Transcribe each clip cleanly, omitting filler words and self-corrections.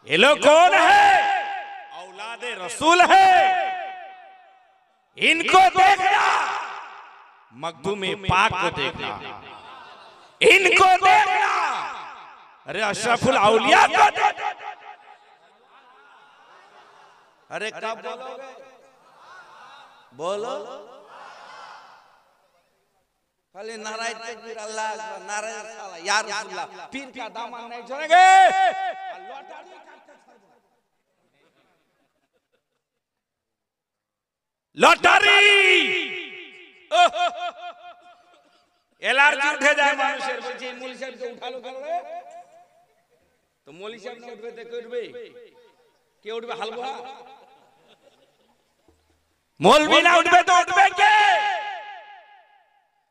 ये लोग कौन है? औलादे रसूल है। इनको देखना, मखदूम पाक को देखना, इनको देखना, अरे अशरफुल औलिया को देखना। अरे कब बोलोगे? बोलो। खाली नारायण तकबीर अल्लाह अकबर, नारायण साला या रसूलुल्लाह, पीर का दामन नहीं छोड़ेंगे। लॉटरी एलर्जी उठे जाए মানুষের। বলছি মৌলভী সাহেবকে উঠালো কেন রে? তো মৌলভী সাহেব না উঠবে তো কে উঠবে? কে উঠবে? হালুয়া। मौलवी ना उठबे तो उठबे के?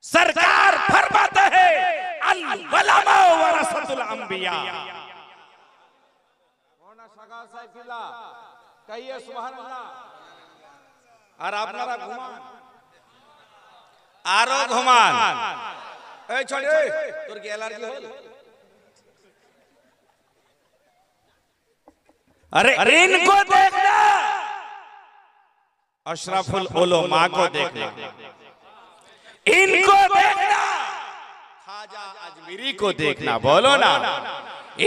सरकार फरमाते हैं अल उलमा वरसतुल अंबिया। मौलाना सगा साइफिल्लाह कहिए सुभान अल्लाह। और আপনারা ঘুমান, আরো ঘুমান। এই ছোড়ে তোর কি অ্যালার্জি হল? अरे इनको देखना, अशरफुल उलमा को देखना, इनको देखना, ख्वाजा अजमेरी को देखना। बोलो ना,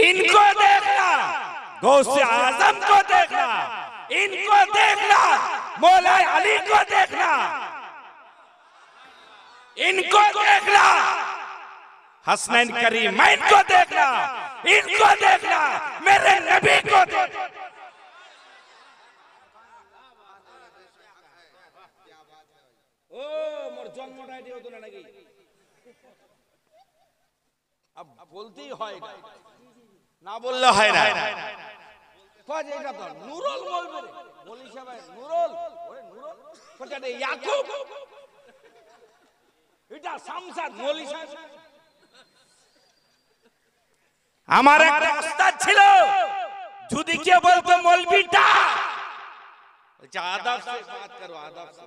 इनको देखना, गौसे आजम को देखना, इनको देखना, मौला अली को देखना, इनको देखना, हसनैन करीमैन को देखना, इनको देखना, मेरे नबी को देखना। ओ मोर जन्मटाই দিও তো নাকি? अब বলতেই হয় না, না বললে হয় না। কয় এটা তো নুরুল বলবে রে, বলি সবাই নুরুল, ওরে নুরুল কোটাতে ইয়াকুব, এটা শামসাদ মৌলভী সাহেব। আমার একটা ওস্তাদ ছিল, যদি কে বলতো মৌলভীটা, বলছে আদব से बात करो, आदब से।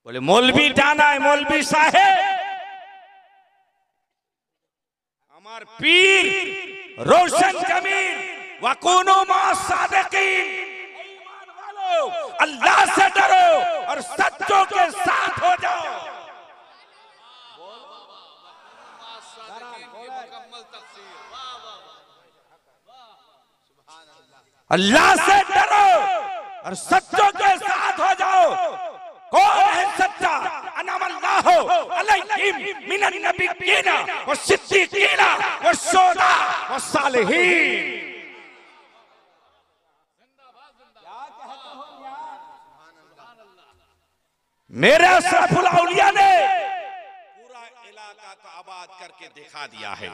बोले मौलवी टाना है, मौलवी साहेब हमार पीर रोशन जमीन वकुनो मा सादिकीन। ईमान वालो, अल्लाह से डरो और सच्चों के साथ हो जाओ। अल्लाह से डरो और सच्चों के साथ हो जाओ। कौन है सच्चा? अनमल्लाहु अलैहिम मिनन नबिय्यीन व सिद्दीकीन व शुहदा व सालिहीन। क्या कहते हो यार? मेरे अशरफुल औलिया ने पूरा इलाका को आबाद करके दिखा दिया है।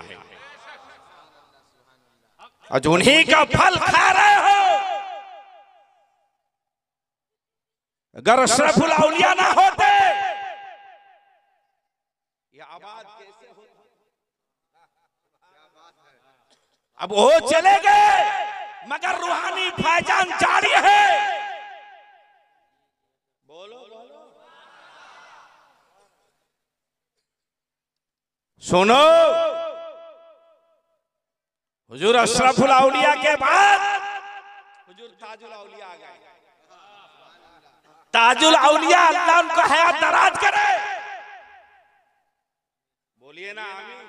आज उन्हीं का फल खा रहे हो। अगर अशरफुल औलिया ना होते ये आबाद कैसे होता? अब वो चले गए, मगर रूहानी फैजान जारी है। बोलो बोलो, सुनो। हुजूर अशरफुल औलिया के बाद हुजूर ताजुल औलिया आ गए। ताजुल औलिया अल्लाह उनको हयात दराज करे। बोलिए ना आमीन।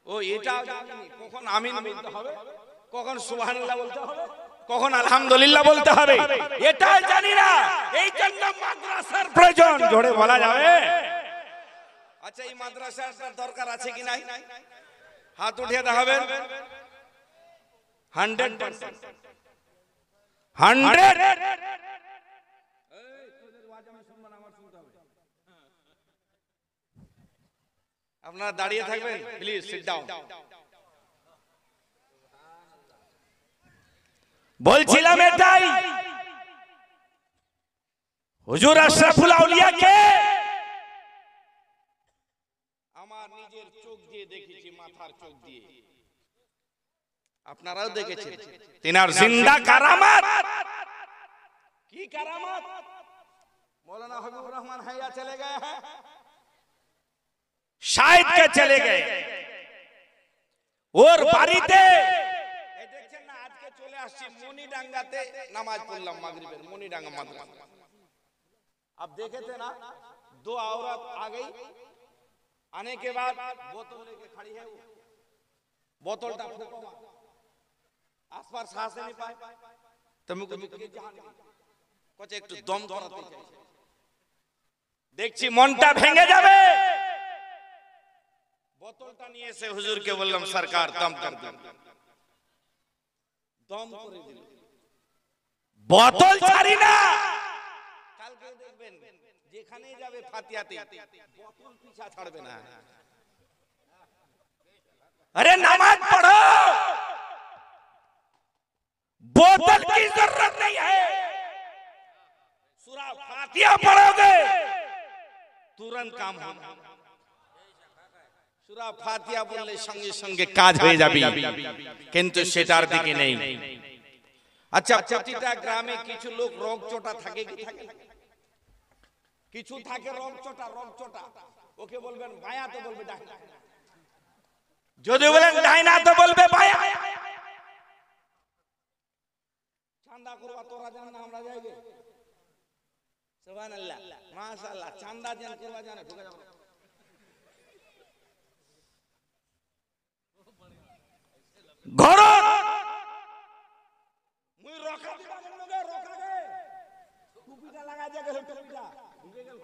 ও এটা কখন আমিন বলতে হবে, কখন সুবহানাল্লাহ বলতে হবে, কখন আলহামদুলিল্লাহ বলতে হবে, এটা জানি না। এই জন্য মাদ্রাসার প্রয়োজন। জোরে বলা যাবে? আচ্ছা এই মাদ্রাসার দরকার আছে কি নাই? হাত উঠিয়ে দেখাবেন। 100% 100। আপনারা দাঁড়িয়ে থাকবেন প্লিজ, সিট ডাউন। বলছিলাম এটাই, হুজুর আশরাফুল আউলিয়া কে আমার নিজের চোখ দিয়ে দেখেছি, মাথার চোখ দিয়ে। আপনারাও দেখেছেন তিনার জিন্দা কারামাত। কি কারামাত? मौलाना हबीबुर रहमान हैया चले गए हैं, शायद के चले गए। और बारीते আজকে চলে আসছি মনিডাঙ্গাতে নামাজ পড়লাম মাগরিবের মনিডাঙ্গা মাদ্রাসা अब देखे थे ना दो औरत आ गई आने के बाद बोतल लेके खड़ी है वो बोतलটা फूको आसपास सांस नहीं पाए तुमको के जान कुछ একটু দম ধরাতে চাইছে দেখছি মনটা ভেঙে যাবে বোতলটা নিয়ে এসে হুজুরকে বললাম সরকার দম কর দিন দম করে দিল বোতল ছাড়ি না কালকে দেখবেন যেখানেই যাবে ফাতিহাতে বোতল পিছা ছাড়বে না अरे नमाज पढ़ो बोतल की जरूरत नहीं है सूरा फातिहा पढ़ोगे तुरंत काम होगा सूरा फातिहा बोलले संगे संगे काज হয়ে যাবে কিন্তু সেটার দিকে নেই আচ্ছা প্রতিটা গ্রামে কিছু লোক রোগচোটা থাকে কি থাকে কিছু থাকে রোগচোটা ওকে বলবেন মায়া তো বলবে ডাক্তার যদি বলেন ডাইনা তো বলবে ভাইয়া চাঁদা করবা তোরা জান না আমরা যাইবে সুবহানাল্লাহ মাশাআল্লাহ চাঁদা জান করবা জানে ঢুকে যাও ঘর মুই রকা দিবা মনগে রকা দে টুপিটা লাগা দে গেল টুপিটা ঢুকে গেল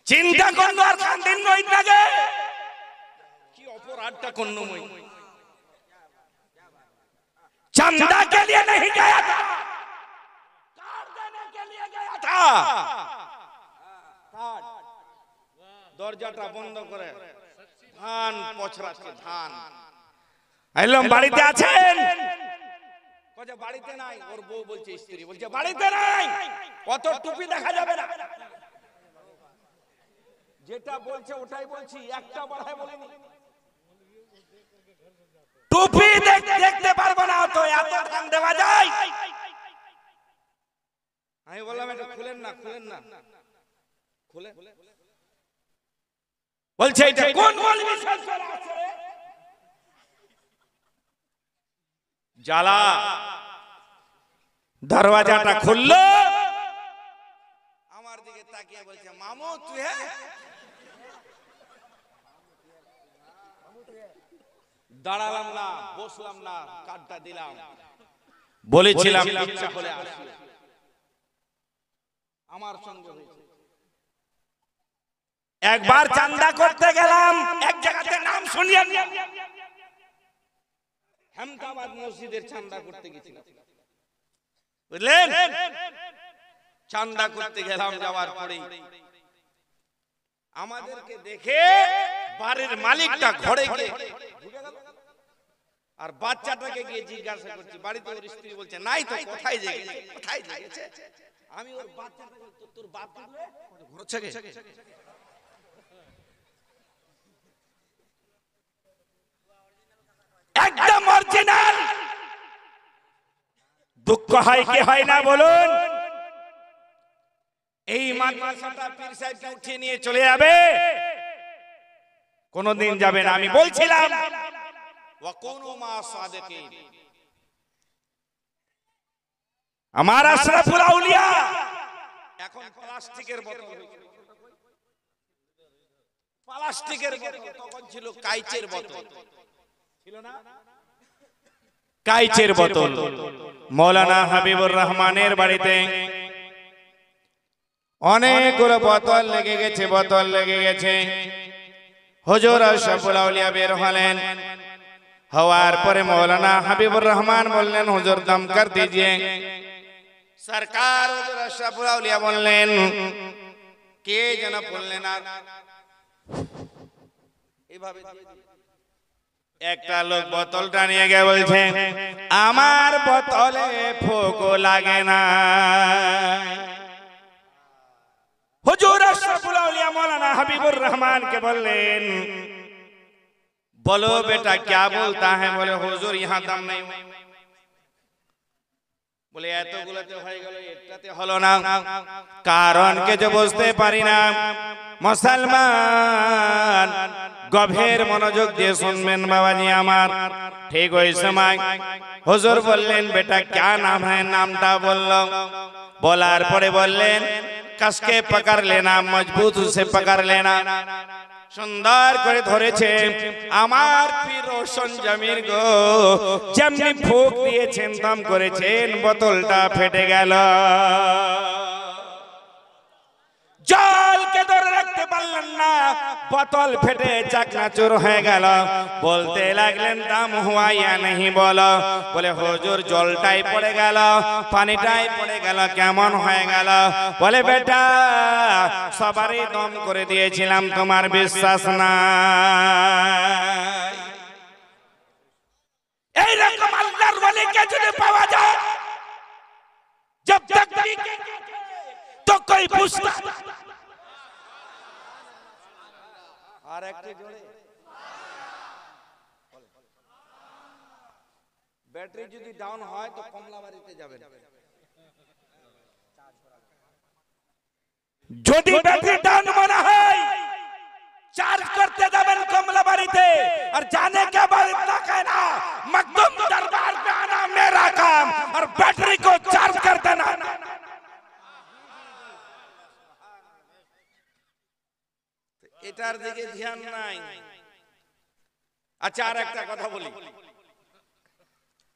চিন্তা করলো আর কান্দিন নই লাগে কি অপরাধটা করলো মই चंदा के लिए नहीं गया था कार्ड देने के लिए गया था कार्ड দরজাটা বন্ধ করে ধান পছরাচ্ছে ধান আইলাম বাড়িতে আছেন কইছে বাড়িতে নাই ওর বউ বলছে স্ত্রী বলছে বাড়িতে নাই কত টুপি দেখা যাবে না যেটা বলছে ওটাই বলছি একটা বাড়ায় বলিনি টুপি দেখতে পারবো না তো এত দাম দেওয়া যায় আমি বললাম এটা খুলেন না খুলে বলছে এটা কোন মৌলবি সব চলে আসছে রে জ্বালা দরওয়াজাটা খুললো আমার দিকে তাকিয়ে বলছে মামু তুই হ্যাঁ দাঁড়ালাম না বসলাম না কার্ডটা দিলাম বলেছিলাম ইচ্ছা হলে আসি আমার সঙ্গে হয়েছে একবার চাঁদা করতে গেলাম এক জায়গাতে নাম শুনিয়েন হেমদাবাদ মসজিদের চাঁদা করতে গেছিলাম বুঝলেন চাঁদা করতে গেলাম যাওয়ার পরে আমাদেরকে দেখে বাড়ির মালিকটা ঘরে গিয়ে ঢুকে গেল আর বাচ্চাটাকে গিয়ে জিজ্ঞাসা করছি বাড়িতে ওর স্ত্রী বলছে নাই তো কোথায় গেছে আমি ওর বাচ্চাটাকে তোর বাপ দিলে ঘর থেকে একদম অরিজিনাল দুঃখ হয় কি হয় না বলুন এই মাদ্রাসাটা পীর সাহেবকে উঠিয়ে নিয়ে চলে যাবে কোনদিন যাবে না আমি বলছিলাম ওয়া কুনু মা সাদিকিন আমার আশরাফুল আউলিয়া এখন প্লাস্টিকের বোতল হয়েছে প্লাস্টিকের বোতল তখন ছিল কাঁচের বোতল ছিল না কাঁচের বোতল মাওলানা হাবিবুর রহমানের বাড়িতে অনেকগুলো বোতল লেগে গেছে হুজুর আশরাফুল আউলিয়া বের হলেন হওয়ার পরে মৌলানা হাবিবুর রহমান বললেন হুজুর দম কর দিজিয়ে সরকার হুজুর আশরাফুল আউলিয়া বললেন কে যেন বললেন আর এইভাবে একটা লোক বোতলটা নিয়ে গিয়ে বলছে আমার বোতলে ফুঁকো লাগে না হুজুর আশরাফুল আউলিয়া মৌলানা হাবিবুর রহমান কে বললেন बोलो बेटा क्या बोलता है बोले हुजूर यहाँ दम नहीं बोले এতগুলোতে হয়ে গেল এটাতে হলো না কারণ কে যে বুঝতে পারি না মুসলমান গভীর মনোযোগ দিয়ে শুনবেন বাবাজি আমার। ঠিক ওই সময় হুজুর বললেন বেটা क्या नाम है, নামটা বলল। বলার পরে বললেন कसके पकड़ लेना, मजबूत से पकड़ लेना। সুন্দর করে ধরেছে আমার পীর রোশন জামির গো, যেমনি ফুঁক দিয়েছেন দম করেছেন বোতলটা ফেটে গেল। জলকে ধরে রাখতে পারলেন না, বোতল ফেটে চাকনাচুর হয়ে গেল। বলতে লাগলেন দাম হুয়া ইয়া नहीं বলো। বলে হুজুর জলটাই পড়ে গেল, পানিটাই পড়ে গেল, কেমন হয়ে গেল? বলে বেটা সবারই দম করে দিয়েছিলাম, তোমার বিশ্বাস নাই। এইরকম আল্লাহর ওয়ালিকে যদি পাওয়া যায় जब तक तो कोई पूछता। আর একটু জোরে, ব্যাটারি যদি ডাউন হয় তো কমলাবাড়িতে যাবেন। যদি ব্যাটারি ডাউন মনে হয় চার্জ করতে যাবেন কমলাবাড়িতে, আর जाने के बाद इतना कहना मखदूम दरबार पे आना मेरा काम, और बैटरी को चार्ज कर देना। এটার দিকে ধ্যান নাই। আচ্ছা আর একটা কথা বলি,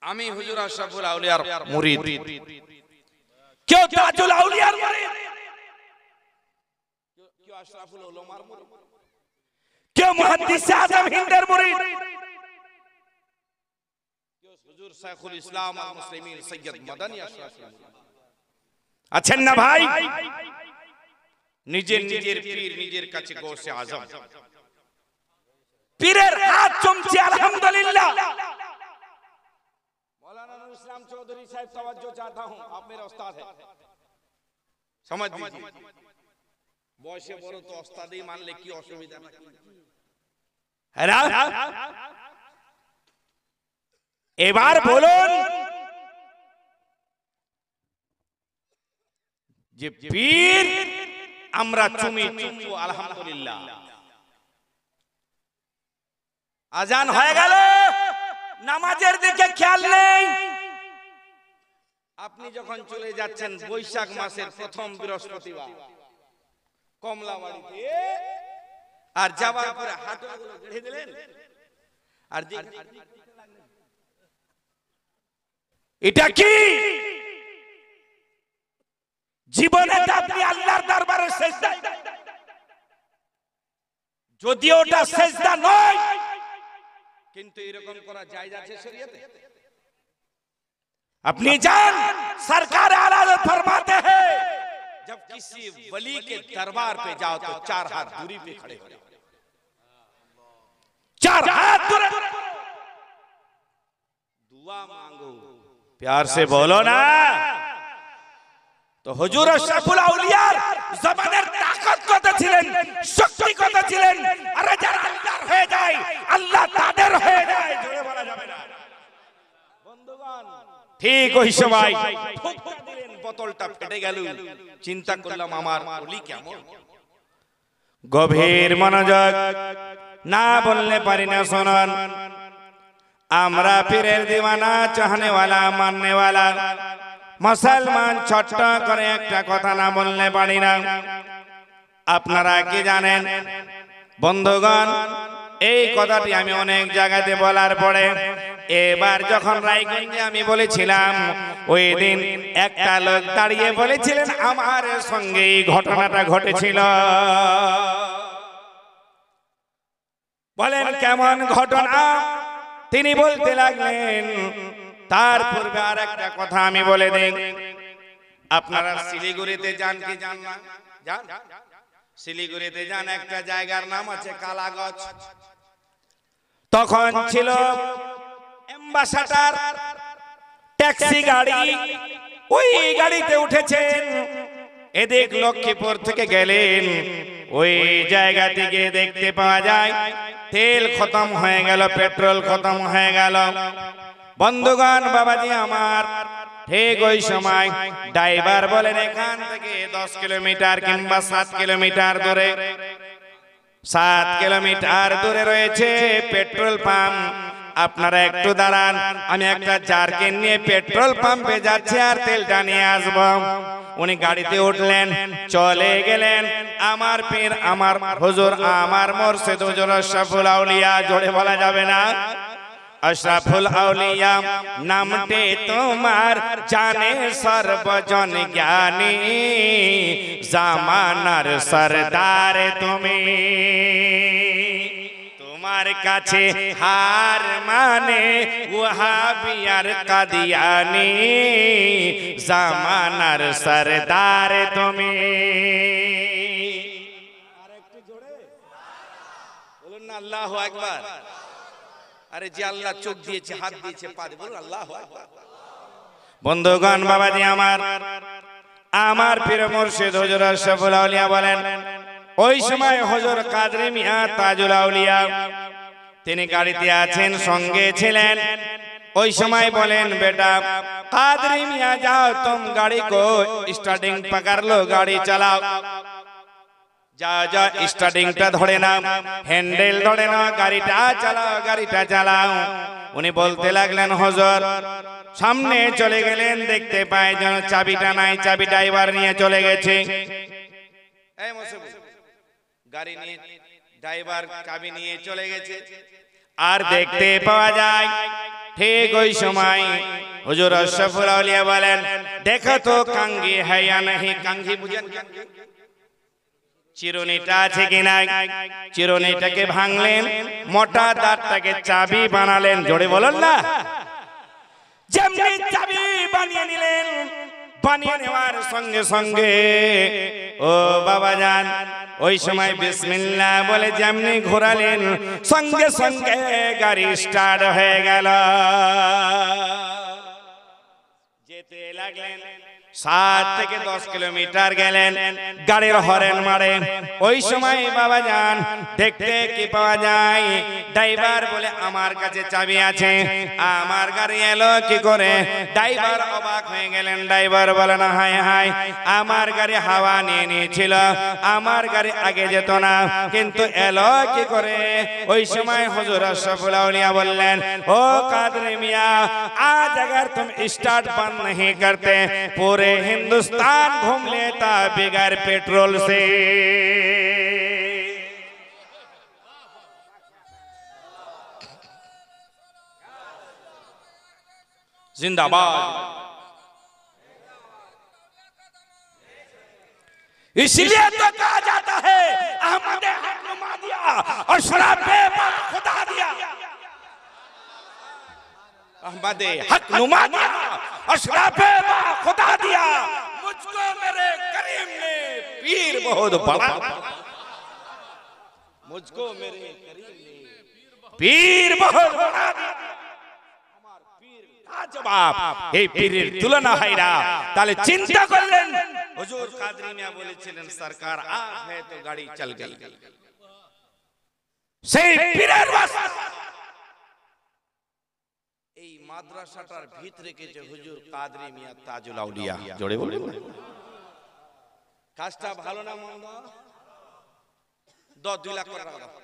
আমি হুজুর আশরাফুল আউলিয়ার মুরিদ। কেউ তাজুল আউলিয়ার মুরিদ, কেউ আশরাফুল উলামার মুরিদ, কেউ মুহাদ্দিস আযম হিন্দের মুরিদ, কেউ হুজুর শাইখুল ইসলাম আল মুসলিমিন সৈয়দ মাদানী আশরাফুল মুরিদ। আছেন না ভাই? নিজের নিজের পীর নিজের কাছে গৌসে আজম, পীরের হাত চুমছে আলহামদুলিল্লাহ। मौलाना नूर इस्लाम चौधरी साहब तवज्जो चाहता हूं, आप मेरे उस्ताद हैं, समझ लीजिए। বয়সে বড় তো উস্তাদই মানলে কি অসুবিধা নাকি? है ना? এবার বলুন যে পীর আমরা চুমি চুমু আলহামদুলিল্লাহ। আজান হয়ে গেল, নামাজের দিকে খেয়াল নেই। আপনি যখন চলে যাচ্ছেন বৈশাখ মাসের প্রথম বৃহস্পতিবার কমলাবাড়িতে, আর যাবার পরে হাঁটুগুলো গেড়ে দিলেন, আর এটা কি জীবনে আপনি আল্লাহর দরবারে সেজদা, যদিও ওটা সেজদা নয় কিন্তু এরকম করা জায়েজ আছে শরীয়তে। अपनी जान सरकार आला फरमाते हैं जब किसी वली के दरबार पे जाओ तो 4 हाथ दूरी पे खड़े हो जाओ, 4 हाथ दूर दुआ मांगो, प्यार से बोलो ना। तो হুজুর আশরাফুল আউলিয়ার জবানের তাকত কত ছিলেন, শক্তি কত ছিলেন। আরে যারা আল্লাহর হয়ে যায় আল্লাহ তাদের হয়ে যায়, জোরে বলা যাবে না বন্ধুগণ। ঠিক ওই সময় ঠুকটা দিলেন, বোতলটা ফেটে গেল। চিন্তা করলাম আমার ওলি কেমন। গভীর মনোযোগ, না বললে পারি না শুনুন। আমরা পীরের দিওয়ানা, চাহনে ওয়ালা, মাননে ওয়ালা মুসলমান, ছোট্ট করে একটা কথা না বললে পারি না। আপনারা কি জানেন বন্ধুগণ, এই কথাটি আমি অনেক জায়গাতে বলার পরে এবার যখন রায়গঞ্জে আমি বলেছিলাম, ওই দিন একটা লোক দাঁড়িয়ে বলেছিলেন আমার সঙ্গে এই ঘটনাটা ঘটেছিল। বলেন কেমন ঘটনা? তিনি বলতে লাগলেন, তার পূর্বে আর একটা কথা আমি বলে দেই। আপনারা শিলিগুড়িতে যান কি যান না? যান? শিলিগুড়িতে যান, একটা জায়গার নাম আছে কালাগঞ্জ। তখন ছিল অ্যাম্বাসাডার ট্যাক্সি গাড়ি, ওই গাড়িতে উঠেছেন। এদিক লক্ষ্মীপুর থেকে গেলেন, ওই জায়গা থেকে দেখতে পাওয়া যায় তেল খতম হয়ে গেল, পেট্রোল খতম হয়ে গেল। বন্ধুগণ বাবাজি আমার, ঠিক ওই সময় ড্রাইভার বলেন এখান থেকে 10 কিলোমিটার কিংবা 7 কিলোমিটার দূরে 7 কিলোমিটার দূরে রয়েছে পেট্রোল পাম্প। আপনারা একটু দাঁড়ান, আমি একটা জারকিন নিয়ে পেট্রোল পাম্পে যাচ্ছি আর তেলটা নিয়ে আসবো। উনি গাড়িতে উঠলেন, চলে গেলেন। আমার পীর, আমার হুজুর, আমার মুর্শিদ হুজুর আশরাফুল আউলিয়া, জোরে বলা যাবে না? আশরাফুল আউলিয়া নামটি তোমার জানে সর্বজন জ্ঞানী, জামানার সরদার তুমি। তোমার কাছে হার মানে ওয়াহাবিয়ার কাদিয়ানি, জামানার সরদার তুমি। আরেকটু জোরে বলুন না আল্লাহু আকবার। আরে যে আল্লাহ চোখ দিয়েছে, হাত দিয়েছে, পা দিয়ে, বলুন আল্লাহু আকবার। বন্ধুগণ, বাবাজি আমার পীর মুর্শিদ হুজুর আশরাফুল আউলিয়া বলেন, ওই সময় হুজুর কাদরি মিয়া তাজুল আউলিয়া তিনি গাড়িতে আছেন, সঙ্গে ছিলেন। ওই সময় বলেন, বেটা কাদরি মিয়া যাও, तुम गाड़ी को स्टार्टिंग पकड़ लो, गाड़ी चलाओ। যা যা স্টার্টিংটা ধরে নাও, হ্যান্ডেল ধরে নাও, গাড়িটা চালাও, গাড়িটা চালাও। উনি বলতে লাগলেন, হুজুর সামনে চলে গেলেন, দেখতে পায় যেন চাবিটা নাই, চাবিটা এবার নিয়ে চলে গেছে। এই মুসিব, গাড়ি নিয়ে ড্রাইভার চাবি নিয়ে চলে গেছে। আর দেখতে পাওয়া যায় ঠিক ওই সময় হুজুর আশরাফুল আউলিয়া বলেন, দেখো তো কাঙ্গি হ্যায় या नहीं। কাঙ্গি বুঝেন? চিরুনিটা আছে কিনা? চিরুনিটাকে ভাঙলেন, মোটা দাঁতটাকে চাবি বানালেন। জোরে বলুন না। যেমনি চাবি বানিয়ে নিলেন, বানিয়ে নেওয়ার সঙ্গে সঙ্গে ও বাবা জান, ওই সময় বিসমিল্লাহ বলে যেমনি ঘোরালেন, সঙ্গে সঙ্গে গাড়ি স্টার্ট হয়ে গেল। যেতে লাগলেন, 7 থেকে 10 কিলোমিটার গেলেন, গাড়ির হরেন মারে। ওই সময় বাবা জান দেখতে কি পাওয়া যায়, ড্রাইভার বলে আমার কাছে চাবি আছে, আমার গাড়ি এলো কি করে? ড্রাইভার অবাক হয়ে গেলেন। ড্রাইভার বলে, না হায় হায়, আমার গাড়ি হাওয়া নিয়ে নিয়েছিল, আমার গাড়ি আগে যেত না, কিন্তু এলো কি করে? ওই সময় হুজুর আশরাফুল আউলিয়া বললেন, ও কাদরি মিয়া, आज अगर तुम स्टार्ट बंद नहीं करते, पूरे हिंदुस्तान घूम लेता बगैर पेट्रोल से। जिंदाबाद। इसलिए तो कहा जाता है अहमद हक नुमा दिया और शराबे पर खुदा दिया। अहमद हक नुमा दिया और शराबे पर खुदा दिया, मुझको मेरे करीम ने पीर बहुत बड़ा, मुझको मेरे करीम ने पीर बहुत बड़ा दिया। জবাব এই পীরের তুলনা হয় না। তাহলে চিন্তা করলেন, হুজুর কাদরি মিয়া বলেছিলেন, সরকার আ হ্যায় তো গাড়ি চল গই। সেই পীরের ওয়াস্তে এই মাদ্রাসাটার ভিতরে রেখেছে হুজুর কাদরি মিয়া তাজুল আউলিয়া। জোরে বলুন। কাজটা ভালো না মন্দ? 2 লাখ টাকা দাও।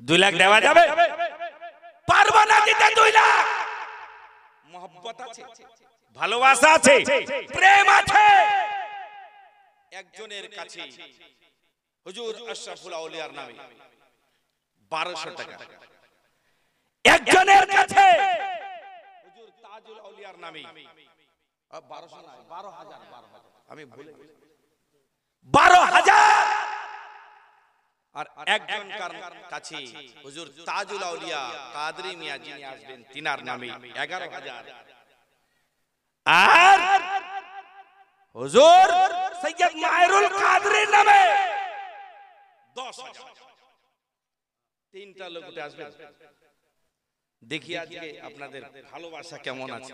দুই লাখ দেওয়া যাবে? পারবো না দিতে 2 লাখ। মোহব্বত আছে, ভালোবাসা আছে, প্রেম আছে। একজনের কাছে হুজুর আশরাফুল আউলিয়ার নামে 1200 টাকা, একজনের কাছে হুজুর তাজুল আউলিয়ার নামে 1200 না 12000, আমি ভুলে গেছি, 12000। আর একজন কাছে হুজুর তাজুল আউলিয়া কাদরি মিয়া যিনি আসবেন তিনার নামে 11000। আর হুজুর সৈয়দ মায়রুল কাদরির নামে 10000। 3টা লোক উঠে আসবেন। দেখি আজকে আপনাদের ভালোবাসা কেমন আছে।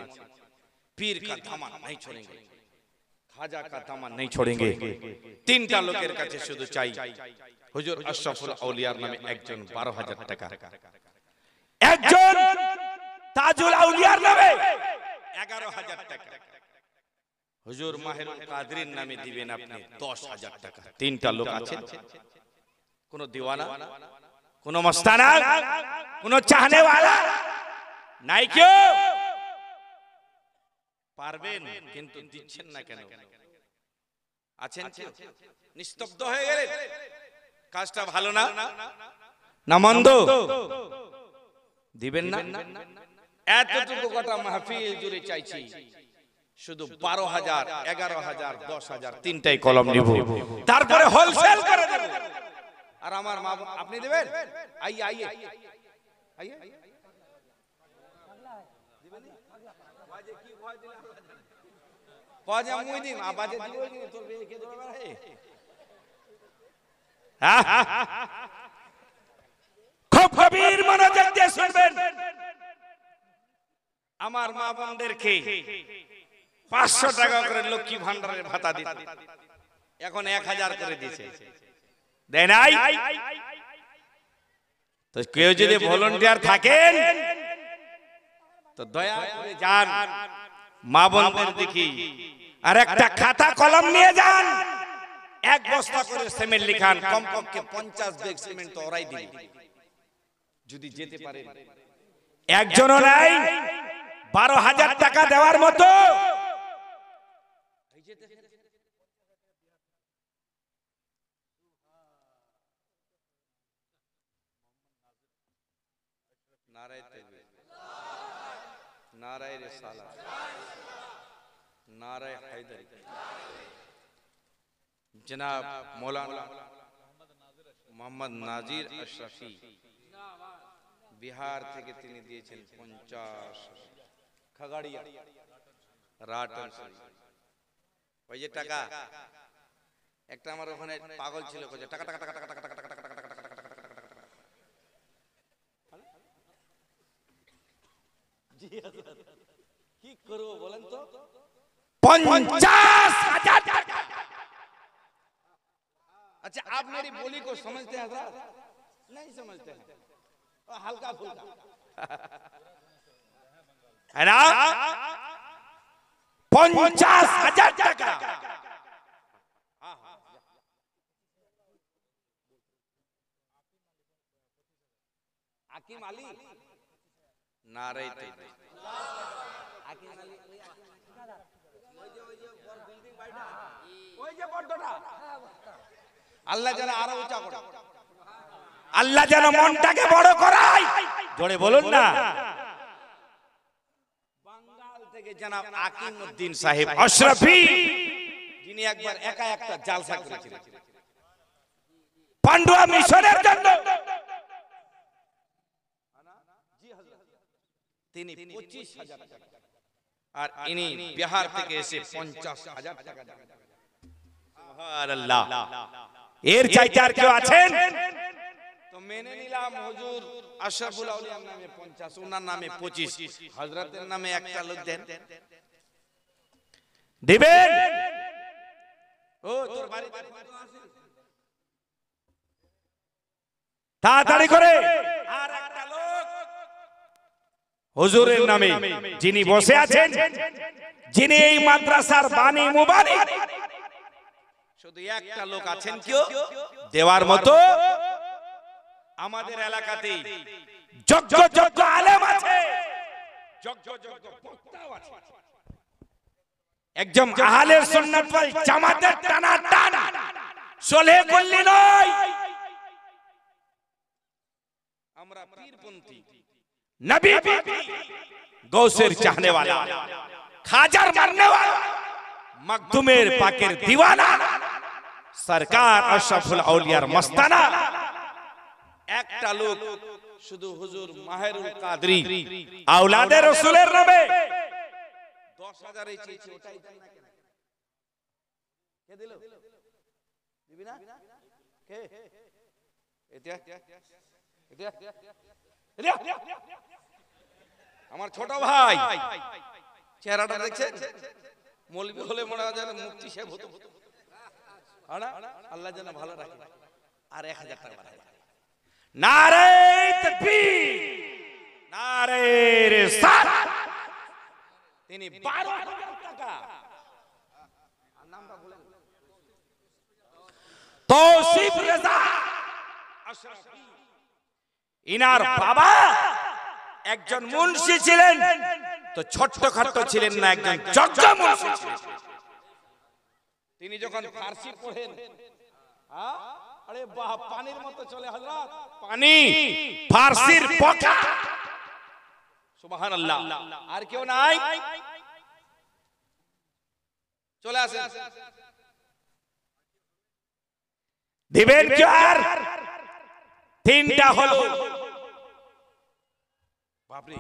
পীর কা দামান নাই छोड़ेंगे, খাজা কা দামান নাই छोड़ेंगे। 3টা লোকের কাছে শুধু চাই হুজুর আশরাফুল আউলিয়ার নামে একজন 12000 টাকা, একজন তাজুল আউলিয়ার নামে 11,000 টাকা, হুজুর মাহেরুল কাদরির নামে দিবেন আপনি 10,000 টাকা। তিনটা লোক আছে, কোন দিওয়ানা, কোন মস্তানা, কোন চাহনেওয়ালা নাই, কেউ পারবেন কিন্তু দিচ্ছেন না কেন? আছেন কেউ? নিস্তব্ধ হয়ে গেলেন। কাজটা ভালো না না মন্দ? দিবেন না? এতটুকু কথা মাহফিল জুড়ে চাইছি, শুধু 12,000, 11,000, 10,000 তিনটাই কলম নিব, তারপরে হোলসেল করে দেব। আর আমার মা, আপনি দেবেন? আইয়ে আইয়ে আইয়ে, খুব গভীর মনোযোগ দিয়ে শুনবেন। আমার মা বোনদেরকে 500 টাকা করে লক্ষ্মী ভান্ডারের ভাতা দিত, এখন 1,000 করে দিয়েছে, দেয় নাই? তো কেউ যদি ভলান্টিয়ার থাকেন তো দয়া করে যান, মা বোনদের দেখি, আর একটা খাতা কলম নিয়ে যান, 1 বস্তা করে সিমেন্ট লিখান, কমপক্ষে 50 ব্যাগ সিমেন্ট তো ওরাই দিবে যদি যেতে পারে। একজনও নাই 12,000 টাকা দেওয়ার মতো। নারায়ে তাকবীর, নারায়ে রিসালাত, নারায়ে হায়দারি। জনাব মৌলানা মোহাম্মদ নাজির আশরাফি বিহার থেকে তিনি দিয়েছেন 50, খাগড়িয়া রাটন। ওই যে টাকা, একটা আমার ওখানে পাগল ছিল, টাকা টাকা টাকা টাকা টাকা টাকা টাকা টাকা টাকা টাকা টাকা টাকা টাকা। কি করবো বলেন তো? 50,000 টাকা। अच्छा, आप मेरी बोली को समझते हैं हजरत? नहीं समझते हैं, हल्का फुल्का है ना। 50,000 টাকা। হাকিম আলী, নারায়ে তাকবীর। হাকিম আলী, ওই যে বড়টা, আল্লাহ যেন আরো উঁচা করে, আল্লাহ যেন মনটাকে বড় করায়, জোরে বলুন না। বাঙ্গাল থেকে জনাব আকিমউদ্দিন সাহেব আশরাফি, যিনি একবার একা একটা জালসা করেছিলেন পান্ডুয়া মিশনের জন্য, তিনি 25,000 টাকা, আর ইনি বিহার থেকে এসে 50,000 টাকা দেন। সুবহানাল্লাহ। এর চাইতে আর কেউ আছেন? তো মেনে নিলাম হুজুর আশরাফুল আউলিয়ার নামে 50, ওনার নামে 25, হযরতের নামে একটা লোক দেন, দিবেন? ও তোর বাড়িতে তাড়াতাড়ি করে। আর একটা লোক হুজুরের নামে যিনি বসে আছেন, যিনি এই মাদ্রাসার বাণী মুবারক, শুধু একটা লোক আছেন কেউ দেওয়ার মতো। আমাদের এলাকাতে যোগ্য যোগ্য আলেম আছে, যোগ্য যোগ্য বক্তাও আছে, একজন আহলে সুন্নাত ওয়াল জামাতের টানা টান সলেহ করলি নয়। আমরা পীরপন্থী, নবী গৌসের চাহনে वाला, খাজার মারনে वाला, মখদুমের পাকের দিওয়ানা, সরকার আশরাফুল আউলিয়ার মস্তানা। একটা লোক শুধু হুজুর মাহেরুল কাদরি আওলাদে রাসূলের নামে 10,000 এই চেয়েছে, ওটাই দেন না কেন? কে দিল? দিবি না? কে? এটা আমার ছোট ভাই, চেহারাটা দেখছেন? মৌলভী হলে মনে হয় যেন মুফতি সাহেব হতো। আল্লাহ যেন ভালো রাখে। আর 1,000 টাকা বাড়ায়। নারায়ে তাকবীর, নারে রিসালাত। তিনি 12,000 টাকা নামটা বলে তৌসিফ রেজা আশরাফি। ইনার বাবা একজন মুন্সি ছিলেন, তো ছোট্টখাটো ছিলেন না, একজন যোগ্য মুন্সি ছিলেন। তিনি যখন ফারসি পড়েন, আরে বাহ, পানির মতো চলে হযরত, পানি ফারসির পকা। সুবহানাল্লাহ। আর কেউ নাই? চলে আসেন, দিবেন কি? আর তিনটা হলো বাপরে।